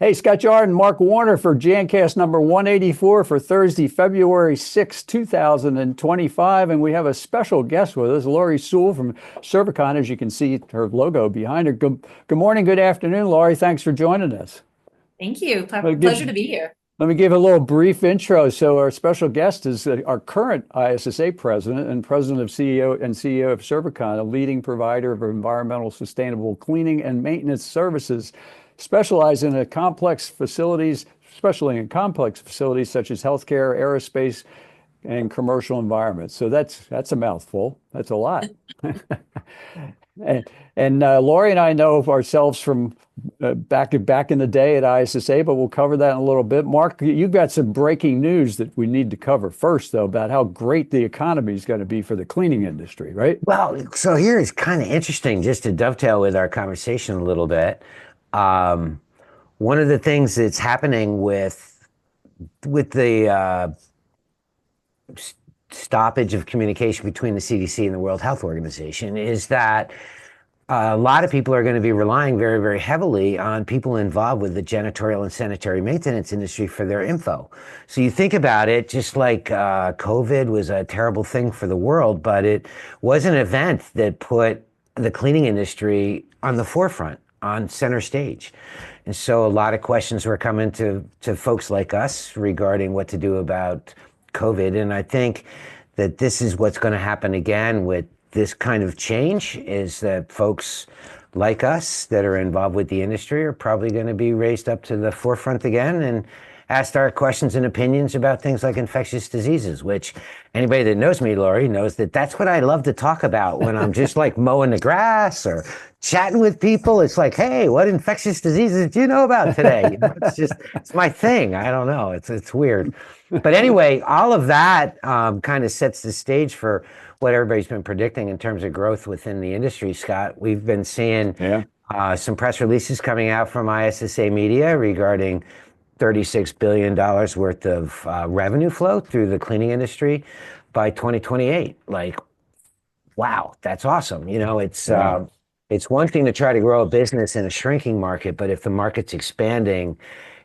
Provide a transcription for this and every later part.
Hey, Scott Jordan, Mark Warner for Jancast number 184 for Thursday, February 6, 2025. And we have a special guest with us, Laurie Sewell from Servicon. As you can see her logo behind her. Good morning, good afternoon, Laurie. Thanks for joining us. Thank you. Let me Pleasure give, to be here. let me give a little brief intro. So our special guest is our current ISSA president and president of CEO of Servicon, a leading provider of environmental sustainable cleaning and maintenance services specializing in complex facilities, especially in complex facilities such as healthcare, aerospace, and commercial environments. So that's a mouthful. That's a lot. And Laurie and I know of ourselves from back in the day at ISSA, but we'll cover that in a little bit. Mark, you've got some breaking news that we need to cover first, though, about how great the economy is going to be for the cleaning industry, right? Well, so here is kind of interesting, just to dovetail with our conversation a little bit. One of the things that's happening with the stoppage of communication between the CDC and the World Health Organization is that a lot of people are going to be relying very, very heavily on people involved with the janitorial and sanitary maintenance industry for their info. So you think about it, just like COVID was a terrible thing for the world, but it was an event that put the cleaning industry on the forefront, on center stage. And so a lot of questions were coming to folks like us regarding what to do about COVID. And I think that this is what's going to happen again with this kind of change, is that folks like us that are involved with the industry are probably going to be raised up to the forefront again and asked our questions and opinions about things like infectious diseases, which anybody that knows me, Laurie, knows that that's what I love to talk about when I'm just like mowing the grass or chatting with people. It's like, hey, what infectious diseases do you know about today? You know, it's my thing. I don't know. It's weird. But anyway, all of that kind of sets the stage for what everybody's been predicting in terms of growth within the industry, Scott. We've been seeing some press releases coming out from ISSA Media regarding $36 billion worth of revenue flow through the cleaning industry by 2028. Like, wow, that's awesome. You know, it's one thing to try to grow a business in a shrinking market, but if the market's expanding,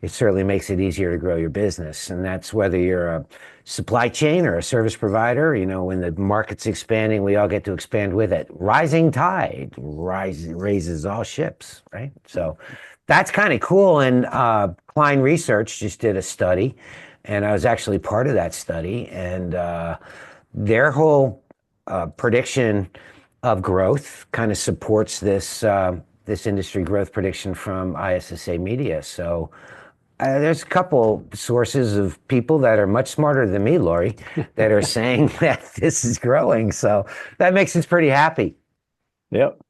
it certainly makes it easier to grow your business. And that's whether you're a supply chain or a service provider. You know, when the market's expanding, we all get to expand with it. Rising tide raises all ships, right? So that's kind of cool. And Klein Research just did a study, and I was actually part of that study. And their whole prediction of growth kind of supports this industry growth prediction from ISSA Media. So there's a couple sources of people that are much smarter than me, Laurie, that are saying that this is growing. So that makes us pretty happy. Yep.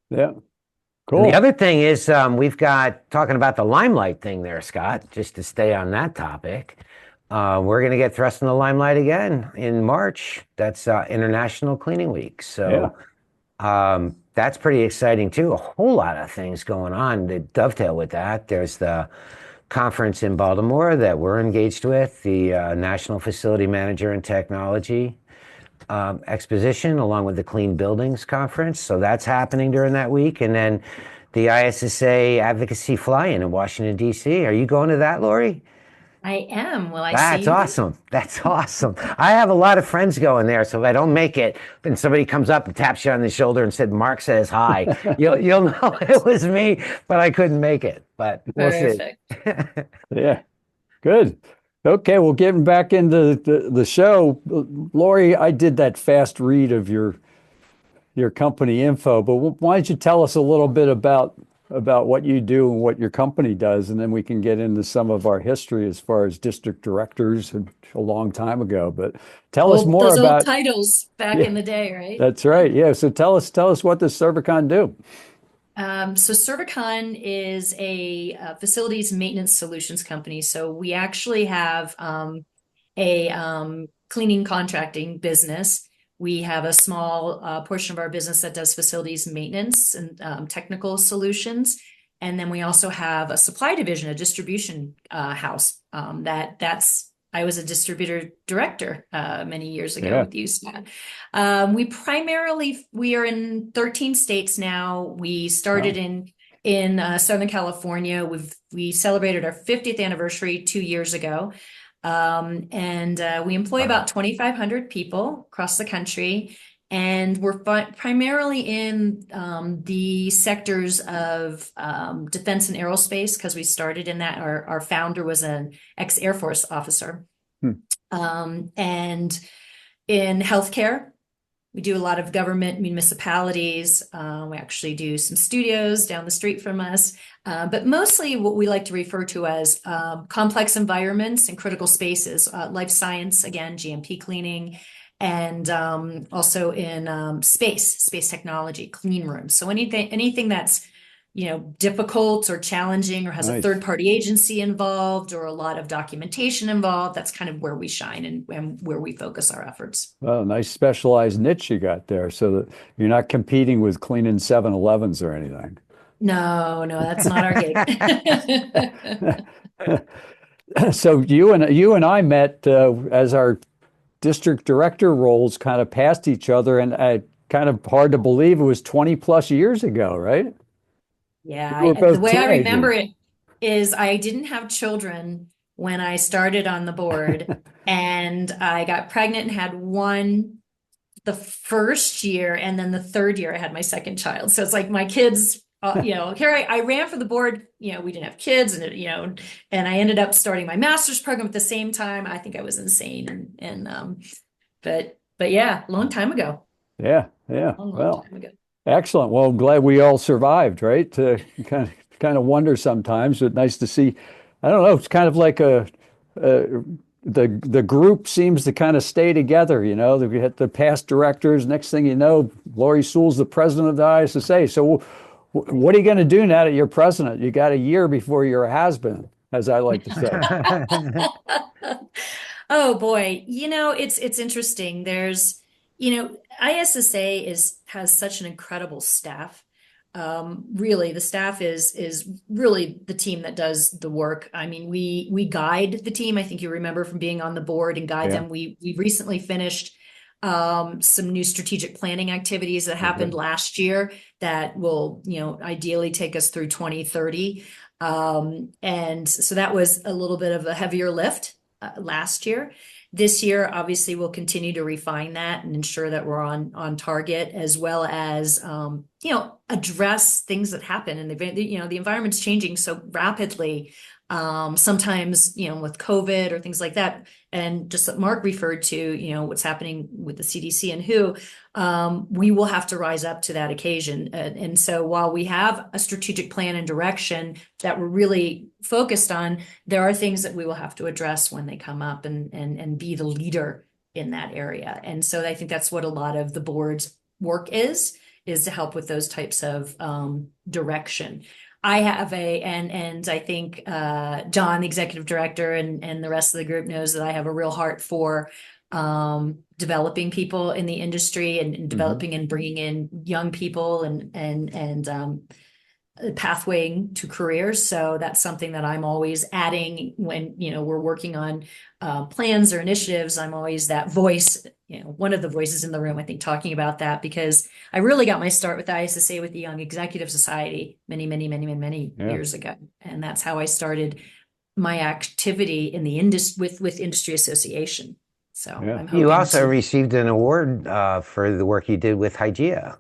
Cool. And the other thing is we've got, talking about the limelight thing there, Scott, just to stay on that topic. We're going to get thrust in the limelight again in March. That's International Cleaning Week. So that's pretty exciting too. A whole lot of things going on that dovetail with that. There's the conference in Baltimore that we're engaged with, the National Facility Manager and Technology exposition, along with the Clean Buildings Conference. So that's happening during that week. And then the ISSA Advocacy Fly-In in Washington, D.C. Are you going to that, Laurie? I am. Will I see That's you? awesome. That's awesome. I have a lot of friends going there, so if I don't make it, and somebody comes up and taps you on the shoulder and said, Mark says hi, you'll know it was me, but I couldn't make it. But we'll see. Yeah, good. Okay, well, getting back into the show, Laurie, I did that fast read of your company info, but why don't you tell us a little bit about what you do and what your company does, and then we can get into some of our history as far as district directors a long time ago. But tell us more those about old titles back in the day, right? That's right. Yeah. So tell us what does Servicon do? So Servicon is a facilities maintenance solutions company. So we actually have a cleaning contracting business. We have a small portion of our business that does facilities maintenance and technical solutions. And then we also have a supply division, a distribution house. I was a distributor director many years ago with you, Scott. We are in 13 states now. We started in in Southern California. We celebrated our 50th anniversary 2 years ago. And we employ about 2,500 people across the country. And we're primarily in the sectors of defense and aerospace, because we started in that. Our founder was an ex-Air Force officer. And in healthcare, we do a lot of government municipalities. We actually do some studios down the street from us, but mostly what we like to refer to as complex environments and critical spaces, life science, again, GMP cleaning, and also in space technology, clean rooms. So anything that's difficult or challenging, or has a third-party agency involved, or a lot of documentation involved, that's kind of where we shine and where we focus our efforts. Well, nice specialized niche you got there, so that you're not competing with cleaning 7-Elevens or anything. No, that's not our gig. So you and I met as our district director roles kind of passed each other, and kind of hard to believe it was 20 plus years ago, right? Yeah, the way I remember it is I didn't have children when I started on the board, and I got pregnant and had one the first year, and then the third year I had my second child. So it's like my kids, here I ran for the board. We didn't have kids, and and I ended up starting my master's program at the same time. I think I was insane, but yeah, long time ago. Yeah. Long time ago. Excellent. Well, I'm glad we all survived, right? Kind of wonder sometimes, but nice to see. I don't know. It's kind of like the group seems to kind of stay together. We had the past directors. Next thing you know, Laurie Sewell's the president of the ISSA. So, what are you going to do now that you're president? You got a year before you're a has-been, as I like to say. Oh boy, it's interesting. There's ISSA has such an incredible staff. Really, the staff is really the team that does the work. I mean, we guide the team. I think you remember from being on the board and guide them. We recently finished some new strategic planning activities that happened last year that will, ideally take us through 2030. And so that was a little bit of a heavier lift last year. This year, obviously, we'll continue to refine that and ensure that we're on target, as well as address things that happen. And the environment's changing so rapidly. Sometimes with COVID or things like that, and just that Mark referred to, what's happening with the CDC and WHO, we will have to rise up to that occasion. And so while we have a strategic plan and direction that we're really focused on, there are things that we will have to address when they come up and be the leader in that area. And so I think that's what a lot of the board's work is to help with those types of direction. I have and I think John, the executive director, and the rest of the group knows that I have a real heart for developing people in the industry and developing and bringing in young people and pathwaying to careers. So that's something that I'm always adding when, we're working on plans or initiatives. I'm always that voice, one of the voices in the room, I think, talking about that, because I really got my start with the ISSA with the Young Executive Society many years ago. And that's how I started my activity in the with industry association. So I'm you also received an award for the work you did with Hygieia.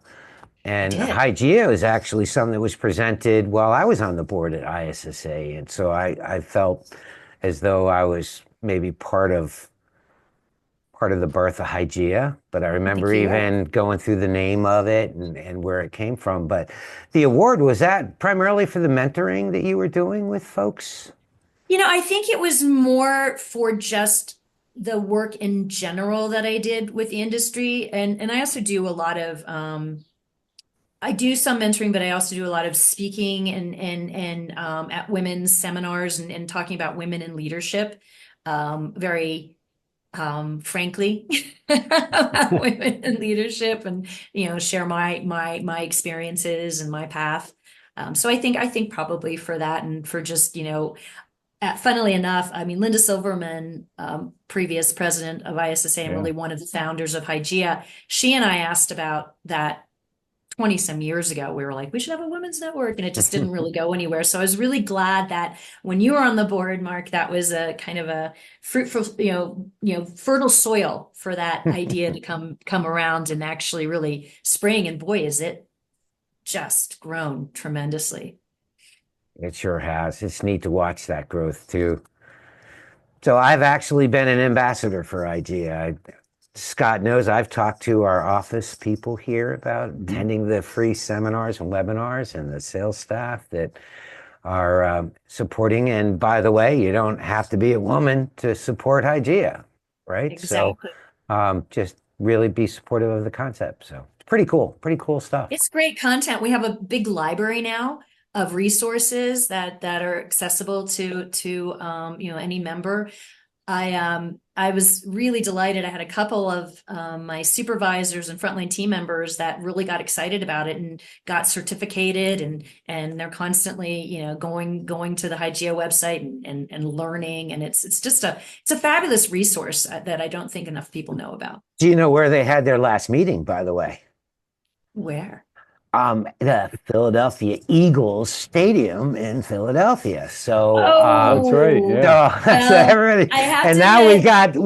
And Hygieia is actually something that was presented while I was on the board at ISSA. And so I felt as though I was maybe part of the birth of Hygieia, but I remember even going through the name of it and where it came from. But the award, was that primarily for the mentoring that you were doing with folks? I think it was more for just the work in general that I did with the industry. And I also do a lot of I do some mentoring, but I also do a lot of speaking and at women's seminars and talking about women in leadership, very frankly, about women in leadership, and share my experiences and my path. So I think probably for that, and for just funnily enough, I mean, Linda Silverman, previous president of ISSA and really one of the founders of Hygieia, she and I asked about that 20 some years ago, we were like, we should have a women's network, and it just didn't really go anywhere. So I was really glad that when you were on the board, Mark, that was a kind of a fruitful, fertile soil for that idea to come around and actually really spring. And boy, is it just grown tremendously. It sure has. It's neat to watch that growth too. So I've actually been an ambassador for IGEA. Scott knows I've talked to our office people here about attending the free seminars and webinars, and the sales staff that are supporting. And by the way, you don't have to be a woman to support IGEA, right? Exactly. So just really be supportive of the concept. So it's pretty cool stuff. It's great content. We have a big library now of resources that are accessible to any member. I was really delighted. I had a couple of my supervisors and frontline team members that really got excited about it and got certificated, and they're constantly, going to the IGEA website and learning. And it's a fabulous resource that I don't think enough people know about. Do you know where they had their last meeting, by the way? Where? The Philadelphia Eagles Stadium in Philadelphia. So that's right. Yeah. So everybody, I have and to now admit,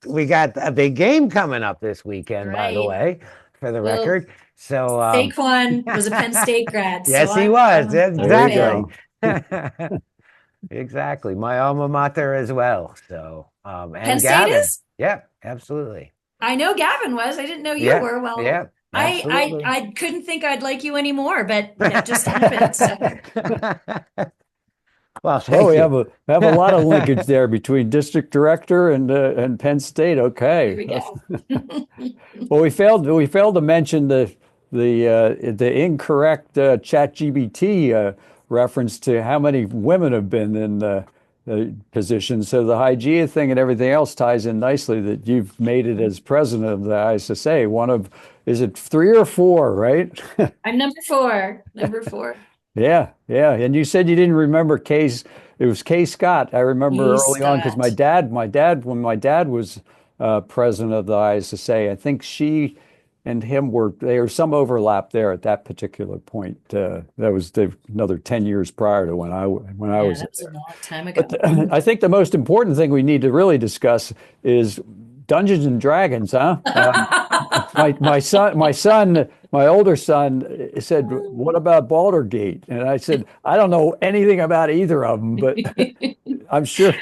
we got a big game coming up this weekend, by the Right. way, for the Well, record. So Saquon was a Penn State grad. yes, so he I'm- was. I'm- There you Exactly. Exactly. My alma mater as well. So and Penn State Gavin. is? Yeah, absolutely. I know Gavin was. I didn't know you Yeah, were. Well, yeah. Absolutely. I couldn't think I'd like you anymore, but that just happened. So. Well, thank We you. have a lot of linkage there between district director and Penn State. There Okay. we go. Well, we failed to mention the incorrect ChatGPT reference to how many women have been in the position. So the IGEA thing and everything else ties in nicely, that you've made it as president of the ISSA. Is it 3 or 4, right? I'm number 4. Number 4. Yeah. And you said you didn't remember It was Kay Scott. I remember Kay early on because Scott. when my dad was president of the ISSA, I think she and him there was some overlap there at that particular point. That was another 10 years prior to when I was That was there. a long time ago. But I think the most important thing we need to really discuss is Dungeons and Dragons, huh? My older son said, "What about Baldur's And I said, "I don't know anything about either of them, but I'm sure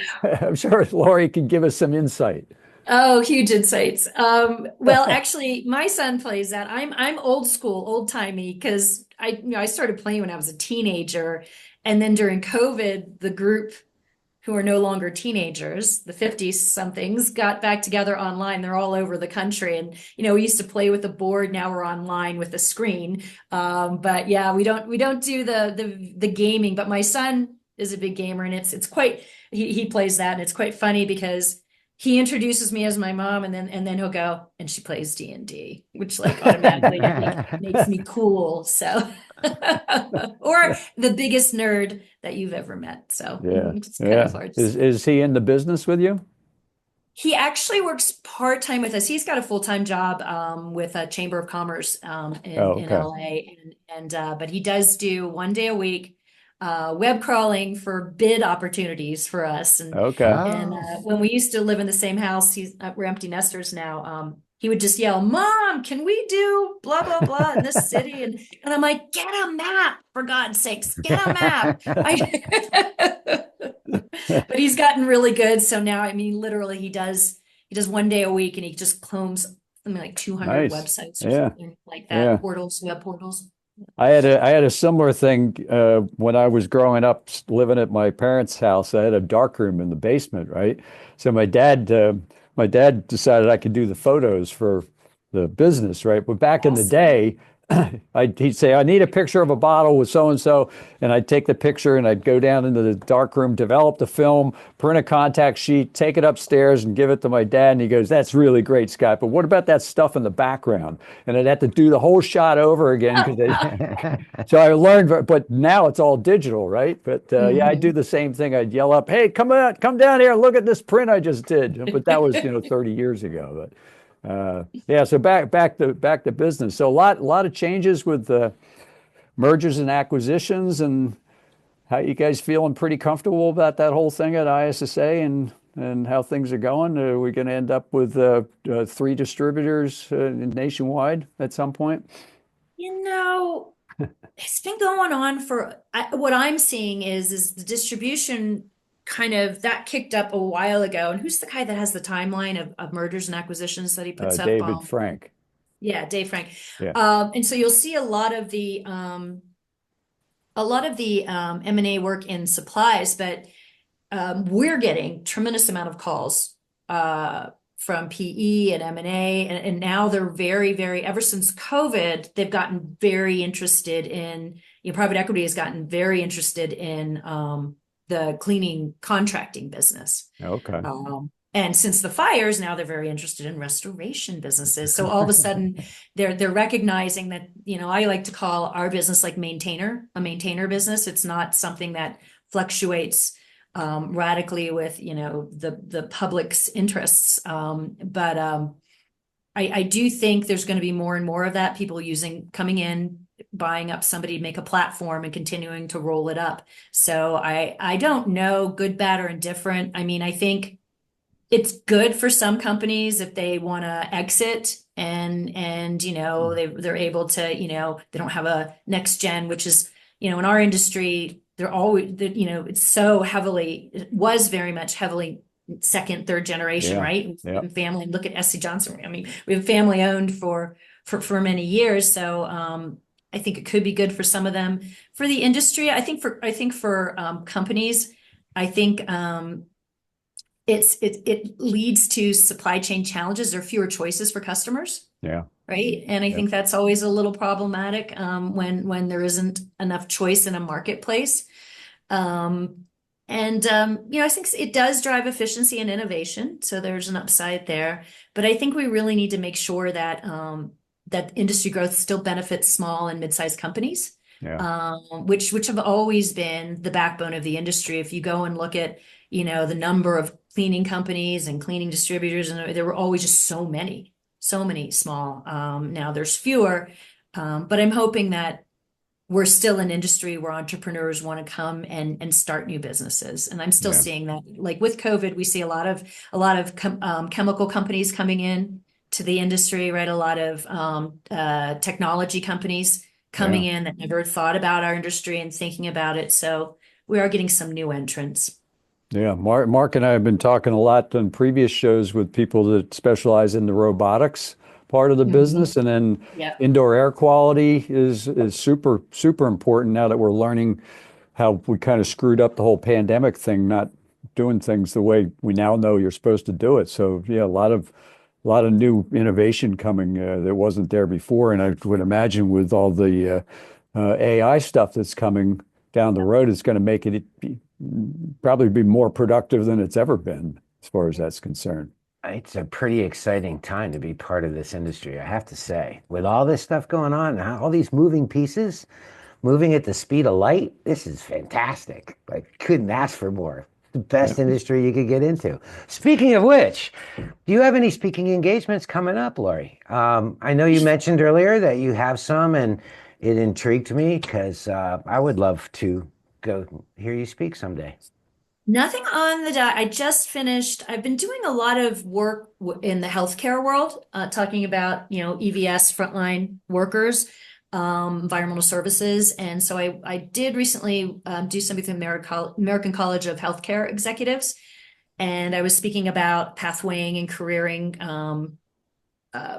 Laurie can give us some insight." Oh, huge insights. Well, actually, my son plays that. I'm old school, old timey, because I started playing when I was a teenager, and then during COVID, the group who are no longer teenagers, the 50 somethings, got back together online. They're all over the country, and we used to play with a board. Now we're online with a screen. But yeah, we don't do the gaming. But my son is a big gamer, and it's quite he plays that, and it's quite funny because he introduces me as my mom, and then he'll go, and she plays D&D, which like automatically makes me cool. So, or the biggest nerd that you've ever met. So Yeah. it's kind of hard. Is he in the business with you? He actually works part-time with us. He's got a full-time job with a Chamber of Commerce in LA, but he does do 1 day a week web crawling for bid opportunities for us. And when we used to live in the same house, we're empty nesters now. He would just yell, "Mom, can we do blah blah blah in this city?" And I'm like, "Get a map, for God's sakes, get a map." But he's gotten really good. So now, I mean, literally, he does 1 day a week, and he just clones something like 200 Nice. websites or Yeah. something like that. Yeah. Web portals. I had a similar thing when I was growing up, living at my parents' house. I had a dark room in the basement, right? So my dad decided I could do the photos for the business, right? But back in the day, he'd say, "I need a picture of a bottle with so and so," and I'd take the picture and I'd go down into the dark room, develop the film, print a contact sheet, take it upstairs and give it to my dad. And he goes, "That's really great, Scott, but what about that stuff in the background?" And I'd have to do the whole shot over again. So I learned, but now it's all digital, right? But yeah, I do the same thing. I'd yell up, "Hey, come down here, look at this print I just did." But that was 30 years ago. Yeah, so back to business. So a lot of changes with the mergers and acquisitions, and how you guys feeling pretty comfortable about that whole thing at ISSA and how things are going? Are we going to end up with 3 distributors nationwide at some point? You know, it's been going on for what I'm seeing is the distribution kind of that kicked up a while ago. And who's the guy that has the timeline of mergers and acquisitions that he puts up? David Frank. Yeah, Dave Frank. Yeah. And so you'll see a lot of the M&A work in supplies, but we're getting tremendous amount of calls from PE and M&A, and now they're very, very, ever since COVID, they've gotten very interested in, private equity has gotten very interested in the cleaning contracting business. Okay. And since the fires, now they're very interested in restoration businesses. So all of a sudden, they're recognizing that, I like to call our business like a maintainer business. It's not something that fluctuates radically with, the public's interests. But I do think there's going to be more and more of that, people coming in, buying up somebody, make a platform and continuing to roll it up. So I don't know, good, bad, or indifferent. I mean, I think it's good for some companies if they want to exit and they're able to, they don't have a next gen, which is, in our industry, they're always, it was very much heavily second, third generation, right? Yeah. Family, look at SC Johnson. I mean, we have family owned for many years. So I think it could be good for some of them. For the industry, I think for companies, I think it leads to supply chain challenges. There are fewer choices for customers. Yeah. Right. And I think that's always a little problematic when there isn't enough choice in a marketplace. I think it does drive efficiency and innovation. So there's an upside there. But I think we really need to make sure that that industry growth still benefits small and mid-sized companies, which have always been the backbone of the industry. If you go and look at, the number of cleaning companies and cleaning distributors, and there were always just so many small. Now there's fewer, but I'm hoping that we're still an industry where entrepreneurs want to come and start new businesses. And I'm still seeing that, like with COVID, we see a lot of chemical companies coming in to the industry, right? A lot of technology companies coming in that never thought about our industry and thinking about it. So we are getting some new entrants. Yeah, Mark and I have been talking a lot on previous shows with people that specialize in the robotics part of the business, and then indoor air quality is super, super important now that we're learning how we kind of screwed up the whole pandemic thing, not doing things the way we now know you're supposed to do it. So yeah, a lot of new innovation coming that wasn't there before, and I would imagine with all the AI stuff that's coming down the road, it's going to make it probably be more productive than it's ever been as far as that's concerned. It's a pretty exciting time to be part of this industry, I have to say. With all this stuff going on, all these moving pieces, moving at the speed of light, this is fantastic. I couldn't ask for more. The best industry you could get into. Speaking of which, do you have any speaking engagements coming up, Laurie? I know you mentioned earlier that you have some, and it intrigued me because I would love to go hear you speak someday. Nothing on the I just finished. I've been doing a lot of work in the healthcare world, talking about, EVS frontline workers, environmental services. And so I did recently do something with the American College of Healthcare Executives. And I was speaking about pathwaying and careering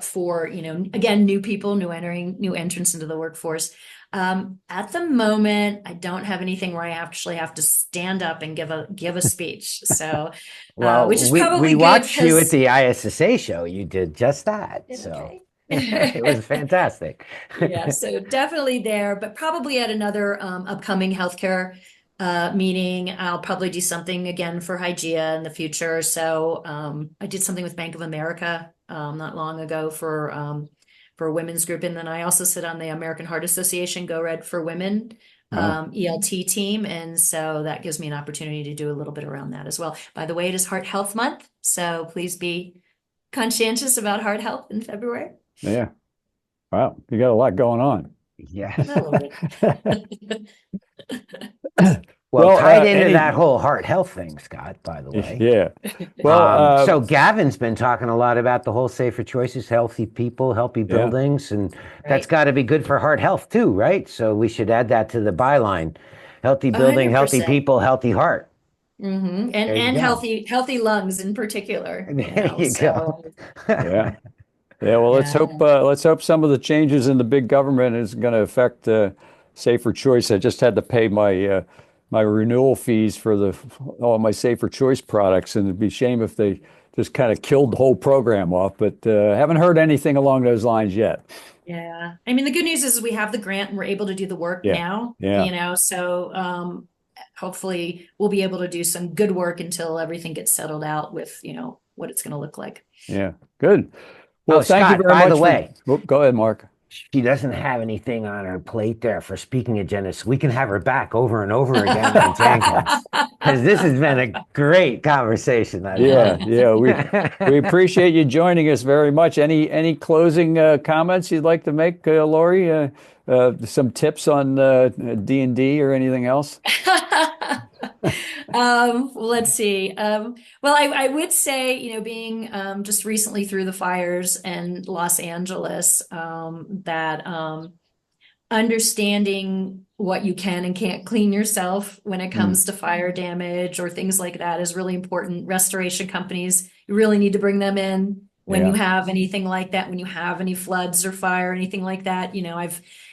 for, again, new people, new entrants into the workforce. At the moment, I don't have anything where I actually have to stand up and give a speech. So, which is probably we watched you at the ISSA show. You did just that. Okay. It was fantastic. Yeah, so definitely there, but probably at another upcoming healthcare meeting, I'll probably do something again for Hygieia in the future. So I did something with Bank of America not long ago for a women's group. And then I also sit on the American Heart Association Go Red for Women ELT team. And so that gives me an opportunity to do a little bit around that as well. By the way, it is Heart Health Month. So please be conscientious about heart health in February. Yeah. Wow. You got a lot going on. Yeah. A little bit. Well, Well, tied into that whole heart health thing, Scott, by the way. Yeah. Well, So Gavin's been talking a lot about the whole safer choices, healthy people, healthy buildings, and that's Right. got to be good for heart health too, right? So we should add that to the byline: healthy building, healthy 100%. people, healthy heart. And There you and go. healthy lungs in particular. There you go. yeah. Yeah. Well, let's hope some of the changes in the big government is going to affect safer choice. I just had to pay my my renewal fees for all my safer choice products, and it'd be a shame if they just kind of killed the whole program off. But haven't heard anything along those lines yet. Yeah. I mean, the good news is we have the grant and we're able to do the work Yeah. now, Yeah. so hopefully we'll be able to do some good work until everything gets settled out with, what it's going to look like. Yeah. Good. Well, thank Scott, you very by much. the way, Go ahead, Mark. she doesn't have anything on her plate there for speaking agenda, so we can have her back over and over again on Jancast, because this has been a great conversation. Yeah. We appreciate you joining us very much. Any closing comments you'd like to make, Laurie? Some tips on D&D or anything else? Let's see. Well, I would say, being just recently through the fires in Los Angeles, that understanding what you can and can't clean yourself when it comes to fire damage or things like that is really important. Restoration companies, you really need to bring them in when you have anything like that, when you have any floods or fire, anything like that.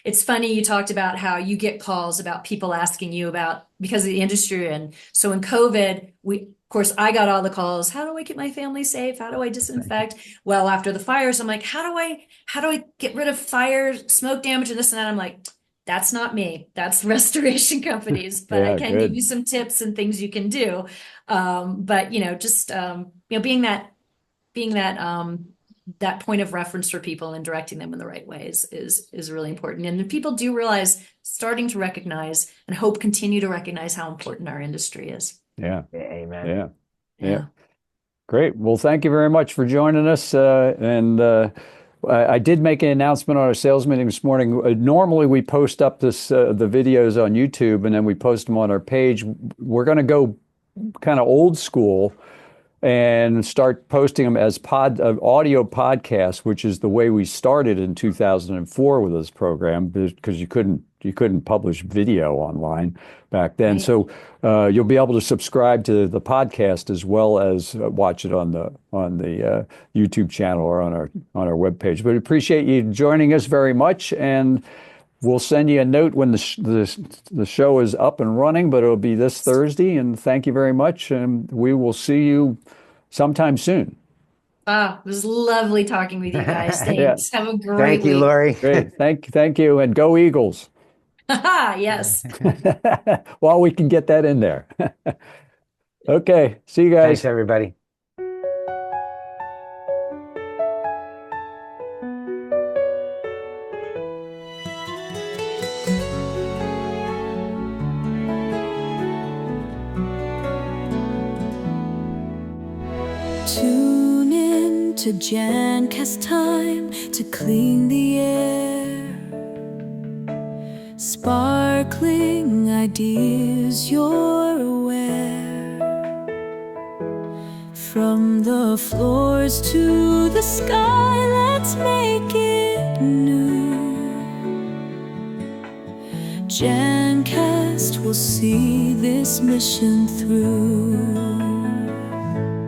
It's funny, you talked about how you get calls about people asking you about, because of the industry. And so in COVID, of course, I got all the calls. How do I keep my family safe? How do I disinfect? Well, after the fires, I'm like, how do I get rid of fire, smoke damage, and this and that? I'm like, that's not me. That's restoration companies, but I can give you some tips and things you can do. But just being that point of reference for people and directing them in the right ways is really important. And if people do realize, starting to recognize and hope continue to recognize how important our industry is. Yeah. Amen. Yeah. Great. Well, thank you very much for joining us. I did make an announcement on our sales meeting this morning. Normally we post up the videos on YouTube and then we post them on our page. We're going to go kind of old school and start posting them as audio podcasts, which is the way we started in 2004 with this program, because you couldn't publish video online back then. Right. So you'll be able to subscribe to the podcast as well as watch it on the YouTube channel or on our webpage. But appreciate you joining us very much, and we'll send you a note when the show is up and running, but it'll be this Thursday. And thank you very much. And we will see you sometime soon. It was lovely talking with you guys. Thanks. Have a great Thank you, week. Laurie. Great. Thank you. And go Eagles. Yes. While we can get that in there. Okay. See you guys. Thanks, everybody. Tune in to Jancast, time to clean the air. Sparkling ideas, you're aware. From the floors to the sky, let's make it new. Jancast will see this mission through.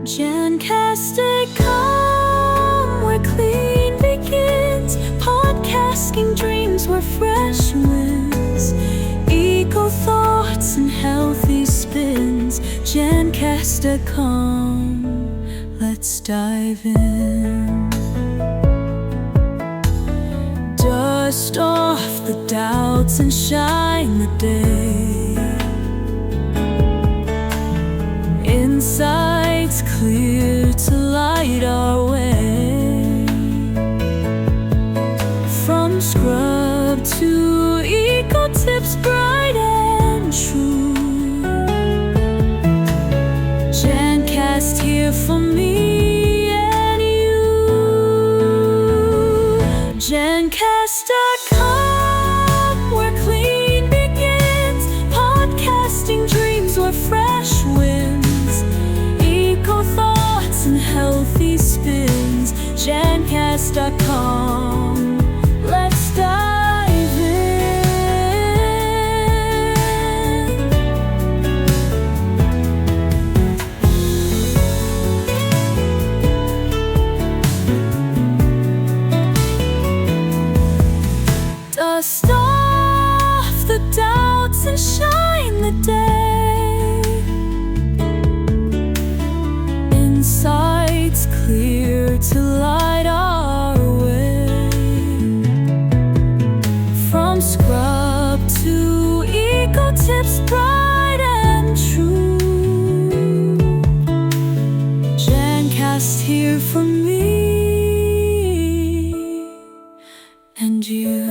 Jancast.com, where clean begins. Podcasting dreams where fresh winds. Eco thoughts and healthy spins. Jancast.com, let's dive in. Dust off the doubts and shine the day. Insights clear to light our way. From scrub to eco tips, bright and true. Jancast here for me and you. Jancast.com, where clean begins. Podcasting dreams where fresh winds, eco thoughts and healthy spins. Jancast.com, let's dive in. Dust off the doubts and shine the day. Insights clear to light our way. From scrub to eco tips, bright and true. Jancast here for me and you.